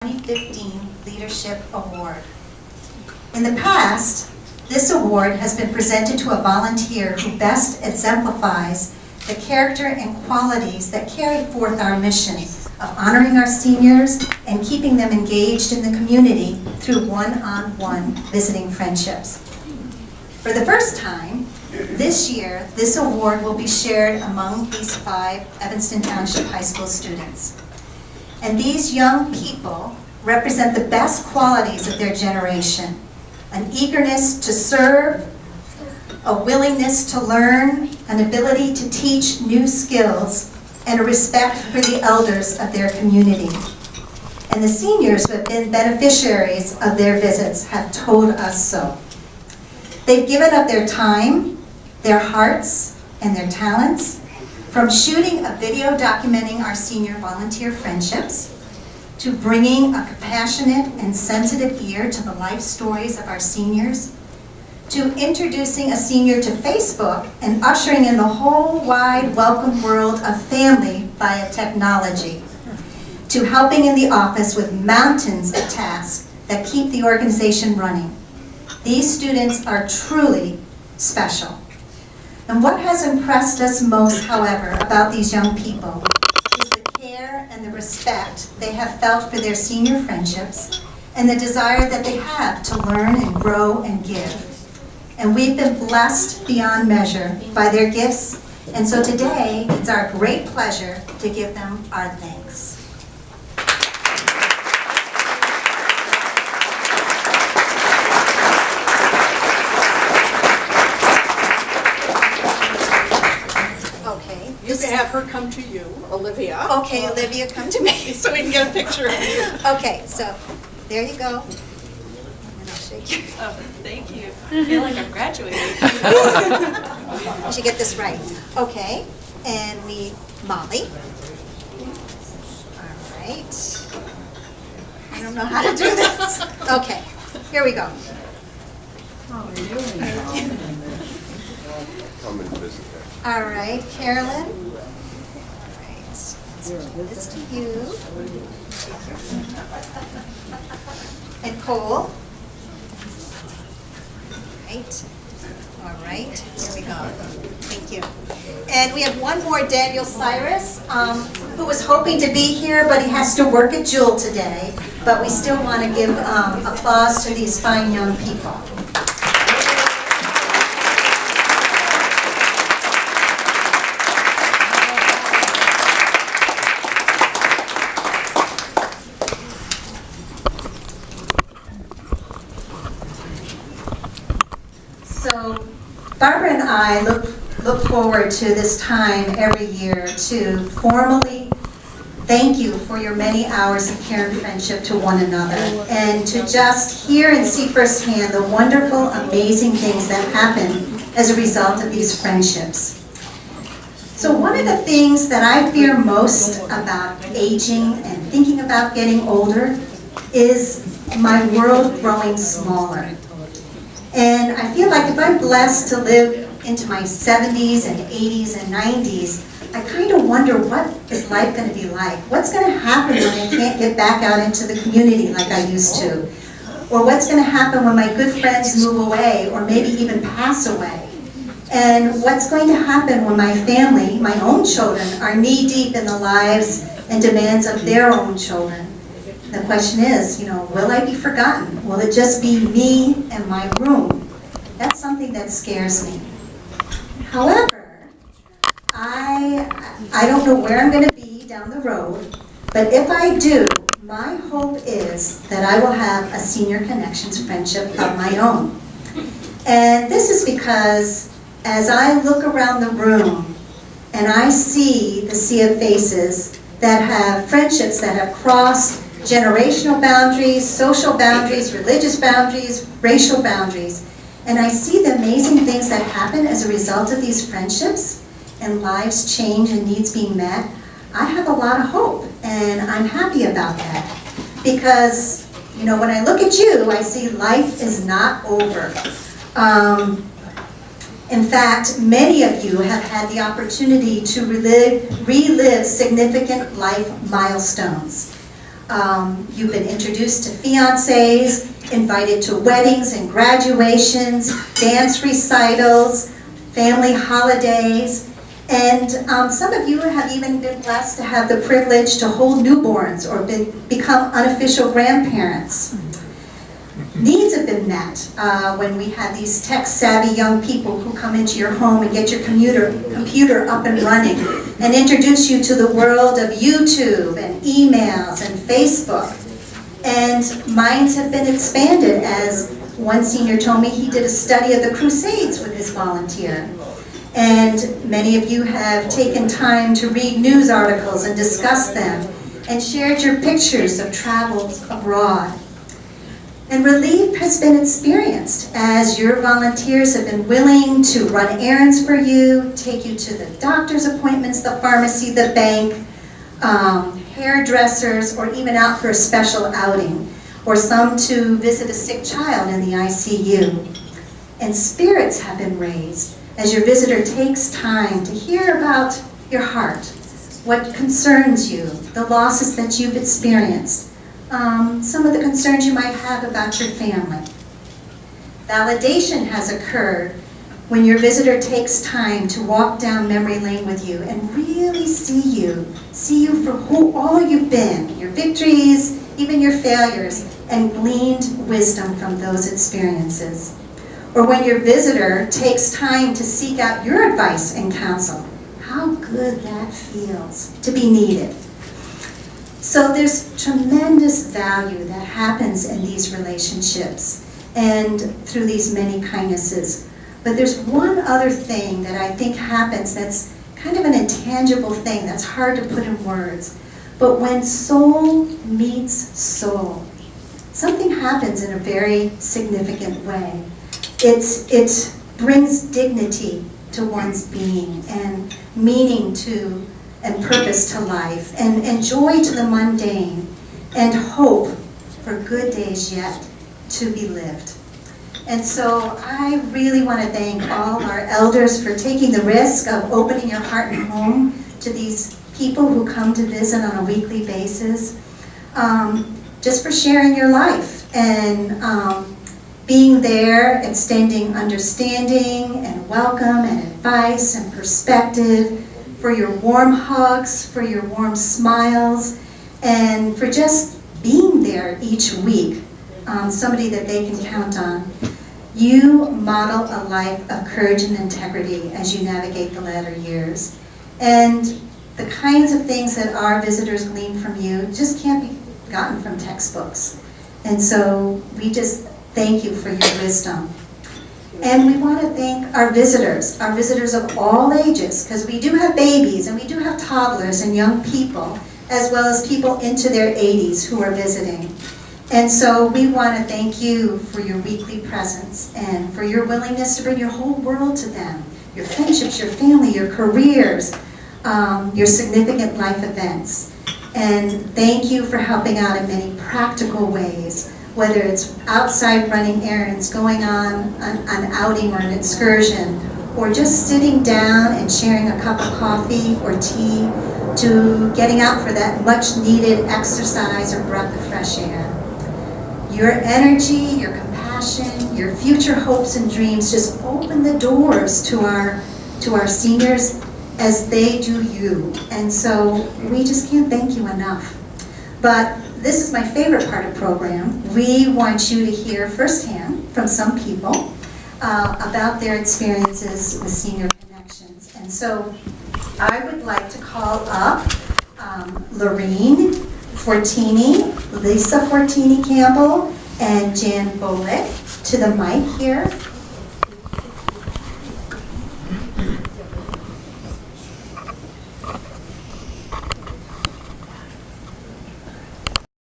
2015 Leadership Award. In the past, this award has been presented to a volunteer who best exemplifies the character and qualities that carry forth our mission of honoring our seniors and keeping them engaged in the community through one-on-one visiting friendships. For the first time, this year, this award will be shared among these 5 Evanston Township High School students. And these young people represent the best qualities of their generation: an eagerness to serve, a willingness to learn, an ability to teach new skills, and a respect for the elders of their community. And the seniors who have been beneficiaries of their visits have told us so. They've given up their time, their hearts, and their talents, from shooting a video documenting our senior volunteer friendships, to bringing a compassionate and sensitive ear to the life stories of our seniors, to introducing a senior to Facebook and ushering in the whole wide welcome world of family via technology, to helping in the office with mountains of tasks that keep the organization running. These students are truly special. And what has impressed us most, however, about these young people is the care and the respect they have felt for their senior friendships and the desire that they have to learn and grow and give. And we've been blessed beyond measure by their gifts, and so today it's our great pleasure to give them our thanks. You can have her come to you, Olivia. Okay, Olivia, come to me. So we can get a picture of you. Okay, so there you go. And I'll shake you. Oh, thank you. I feel like I'm graduating. I should get this right. Okay, and Molly. All right. I don't know how to do this. Okay, here we go. Come and visit her. All right, Carolyn. All right, let's give this to you. And Cole. All right, here we go. Thank you. And we have one more, Daniel Cyrus, who was hoping to be here, but he has to work at Jewel today. But we still want to give applause to these fine young people. So Barbara and I look forward to this time every year to formally thank you for your many hours of care and friendship to one another, and to just hear and see firsthand the wonderful, amazing things that happen as a result of these friendships. So one of the things that I fear most about aging and thinking about getting older is my world growing smaller. And I feel like if I'm blessed to live into my 70s and 80s and 90s, I kind of wonder, what is life going to be like? What's going to happen when I can't get back out into the community like I used to? Or what's going to happen when my good friends move away or maybe even pass away? And what's going to happen when my family, my own children, are knee-deep in the lives and demands of their own children? The question is, will I be forgotten? Will it just be me and my room? That's something that scares me. However, I don't know where I'm going to be down the road, but if I do, my hope is that I will have a Senior Connections friendship of my own. And this is because as I look around the room and I see the sea of faces that have friendships that have crossed generational boundaries, social boundaries, religious boundaries, racial boundaries. And I see the amazing things that happen as a result of these friendships and lives change and needs being met. I have a lot of hope, and I'm happy about that. Because, when I look at you, I see life is not over. In fact, many of you have had the opportunity to relive significant life milestones. You've been introduced to fiancés, invited to weddings and graduations, dance recitals, family holidays, and some of you have even been blessed to have the privilege to hold newborns or become unofficial grandparents. Needs have been met when we have these tech-savvy young people who come into your home and get your computer up and running and introduce you to the world of YouTube and emails and Facebook. And minds have been expanded, as one senior told me he did a study of the Crusades with his volunteer. And many of you have taken time to read news articles and discuss them and shared your pictures of travels abroad. And relief has been experienced as your volunteers have been willing to run errands for you, take you to the doctor's appointments, the pharmacy, the bank, hairdressers, or even out for a special outing, or some to visit a sick child in the ICU. And spirits have been raised as your visitor takes time to hear about your heart, what concerns you, the losses that you've experienced, some of the concerns you might have about your family. Validation has occurred when your visitor takes time to walk down memory lane with you and really see you for who all you've been, your victories, even your failures, and gleaned wisdom from those experiences. Or when your visitor takes time to seek out your advice and counsel, how good that feels to be needed. So there's tremendous value that happens in these relationships and through these many kindnesses. But there's one other thing that I think happens that's kind of an intangible thing that's hard to put in words. But when soul meets soul, something happens in a very significant way. It brings dignity to one's being and meaning to and purpose to life, and joy to the mundane, and hope for good days yet to be lived. And so I really want to thank all our elders for taking the risk of opening your heart and home to these people who come to visit on a weekly basis, just for sharing your life and being there, extending understanding and welcome and advice and perspective, for your warm hugs, for your warm smiles, and for just being there each week, somebody that they can count on. You model a life of courage and integrity as you navigate the latter years. And the kinds of things that our visitors glean from you just can't be gotten from textbooks. And so we just thank you for your wisdom. And we want to thank our visitors of all ages, because we do have babies and we do have toddlers and young people, as well as people into their 80s who are visiting. And so we want to thank you for your weekly presence and for your willingness to bring your whole world to them, your friendships, your family, your careers, your significant life events. And thank you for helping out in many practical ways, whether it's outside running errands, going on an outing or an excursion, or just sitting down and sharing a cup of coffee or tea, to getting out for that much needed exercise or breath of fresh air. Your energy, your compassion, your future hopes and dreams just open the doors to our seniors as they do you. And so we just can't thank you enough. But this is my favorite part of the program. We want you to hear firsthand from some people about their experiences with Senior Connections. And so I would like to call up Lorene Fortini, Lisa Fortini Campbell, and Jan Bolick to the mic here.